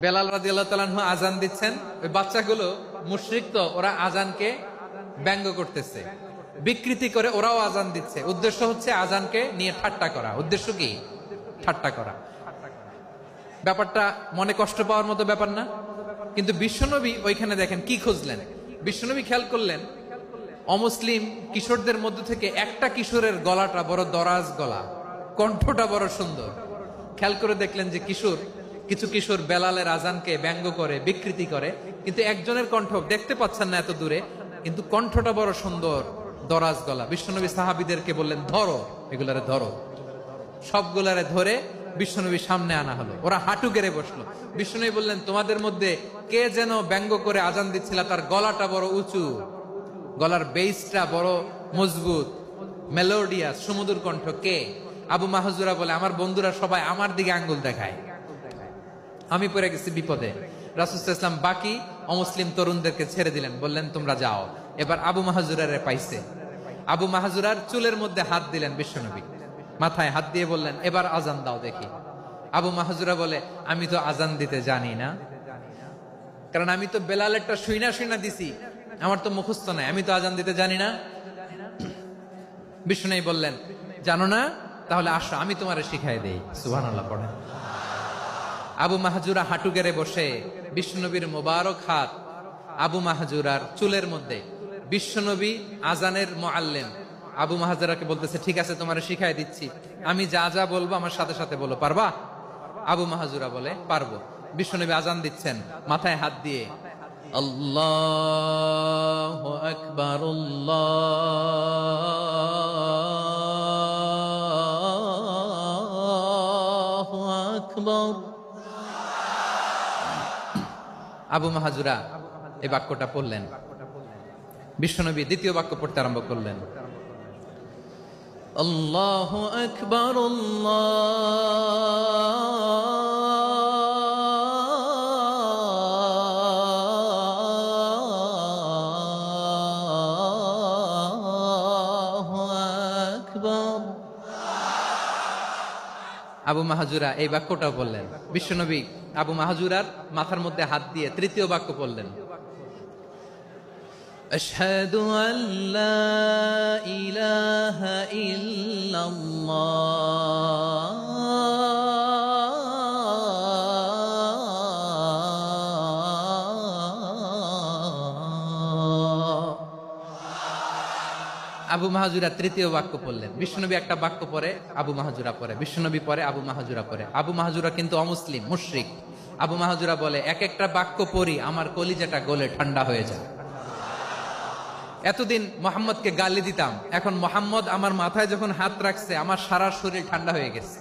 বেলাল রাদিয়াল্লাহু তাআলা আনহু আজান দিচ্ছেন, ওই বাচ্চাগুলো মুশরিক, তো ওরা আজানকে ব্যঙ্গ করতেছে, বিকৃতি করে ওরাও আজান দিচ্ছে। উদ্দেশ্য হচ্ছে আজানকে নিয়ে ঠাট্টা করা। উদ্দেশ্য কি? ঠাট্টা করা। ব্যাপারটা মনে কষ্ট পাওয়ার মতো ব্যাপার না? কিন্তু বিশ্বনবী ওইখানে দেখেন কি খুঁজলেন। বিশ্বনবী খেয়াল করলেন অমুসলিম কিশোরদের মধ্য থেকে একটা কিশোরের গলাটা বড় দরাজ গলা, কণ্ঠটা বড় সুন্দর। খেয়াল করে দেখলেন যে কিছু কিশোর বেলালের আজানকে ব্যঙ্গ করে, বিকৃতি করে, কিন্তু একজনের কণ্ঠ দেখতে পাচ্ছেন না এত দূরে, কিন্তু কণ্ঠটা বড় সুন্দর, দরাজ গলা। বিশ্বনবী সাহাবীদেরকে বললেন, ধরো এগুলারে, ধরো। সবগুলারে ধরে বিশ্বনবীর সামনে আনা হলো। ওরা হাঁটু গেড়ে বসলো। বিশ্বনবী বললেন, তোমাদের মধ্যে কে যেন ব্যঙ্গ করে আজান দিচ্ছিল, তার গলাটা বড় উঁচু, গলার বেসটা বড় মজবুত, মেলোডিয়াস, সুমধুর কণ্ঠ। কে? আবু মাহজুরা বলে, আমার বন্ধুরা সবাই আমার দিকে আঙ্গুল দেখায়, আমি পড়ে গেছি বিপদে। রাসূল সাল্লাল্লাহু আলাইহি ওয়াসাল্লাম বাকি অমুসলিম তরুণদেরকে ছেড়ে দিলেন, বললেন তোমরা যাও। এবার আবু মাহজুরারে পাইছে। আবু মাহজুরার চুলের মধ্যে হাত দিলেন বিশ্বনবী, মাথায় হাত দিয়ে বললেন, এবার আজান দাও দেখি। আবু মাহজুরা বলে, আমি তো আজান দিতে জানি না, কারণ আমি তো বেলালেরটা শুইনা দিছি, আমার তো মুখস্থ নাই, আমি তো আজান দিতে জানি না। বিশ্বনবী বললেন, জানো না? তাহলে আসো, আমি তোমারে শিখাই দেই। সুবহানাল্লাহ পড়েন। আবু মাহজুরা হাঁটু গেড়ে বসে, বিশ্বনবীর মোবারক হাত আবু মাহজুরার চুলের মধ্যে। বিশ্বনবী আজানের মুআল্লিম আবু মাহজুরাকে বলতেছে, ঠিক আছে তোমারে শিখাই দিচ্ছি, আমি যা যা বলবো আমার সাথে সাথে বলো, পারবা? আবু মাহজুরা বলে, পারবো। বিশ্বনবী আজান দিচ্ছেন মাথায় হাত দিয়ে, আল্লাহু আকবার, আল্লাহু আকবার। আবু মাহজুরা এই বাক্যটা পড়লেন। বিশ্বনবী দ্বিতীয় বাক্য পড়তে আরম্ভ করলেন, আল্লাহু আকবার, আল্লাহু আকবার। আবু মাহজুরা এই বাক্যটাও বললেন। বিশ্বনবী আবু মাহজুরার মাথার মধ্যে হাত দিয়ে তৃতীয় বাক্য পড়লেন, আশহাদু আল্লা ইলাহা ইল্লাল্লাহ, আবু মাহজুরা তৃতীয় বাক্য পড়লেন। বিশ্বনবী একটা বাক্য পরে আবু মাহজুরা পরে, বিশ্বনবী পরে আবু মাহজুরা পরে। আবু মাহজুরা কিন্তু অমুসলিম, মুশরিক। আবু মাহজুরা বলে, এক একটা বাক্য পড়ি আমার কলিজাটা গলে ঠান্ডা হয়ে যায়। এতদিন মোহাম্মদকে গালি দিতাম, এখন মোহাম্মদ আমার মাথায় যখন হাত রাখছে আমার সারা শরীর ঠান্ডা হয়ে গেছে।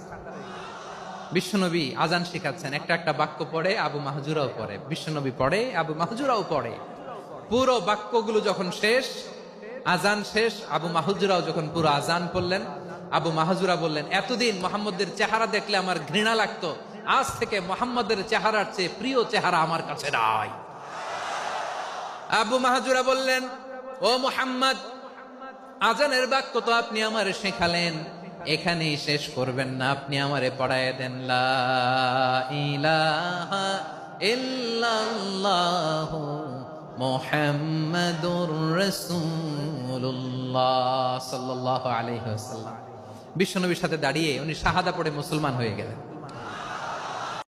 বিশ্বনবী আজান শিখাচ্ছেন, একটা একটা বাক্য পড়ে আবু মাহজুরাও পড়ে, বিশ্বনবী পড়ে, আবু মাহজুরাও পড়ে। পুরো বাক্যগুলো যখন শেষ, আজান শেষ, আবু মাহজুরাও যখন পুরো আজান পড়লেন, আবু মাহজুরা বললেন, এতদিন মোহাম্মদের চেহারা দেখলে আমার ঘৃণা লাগতো, আজ থেকে মোহাম্মদের চেহারার চেয়ে প্রিয় চেহারা আমার কাছে নাই। আবু মাহজুরা বললেন, ও মুহাম্মদ, আজানের বাক্য তো আপনি আমারে শেখালেন, এখানেই শেষ করবেন না, আপনি আমারে পড়ায় দেন, লা ইলাহা ইল্লাল্লাহু মুহাম্মাদুর রাসূলুল্লাহ সাল্লাল্লাহু আলাইহি ওয়াসাল্লাম। বিশ্বনবীর সাথে দাঁড়িয়ে উনি শাহাদা পড়ে মুসলমান হয়ে গেলেন।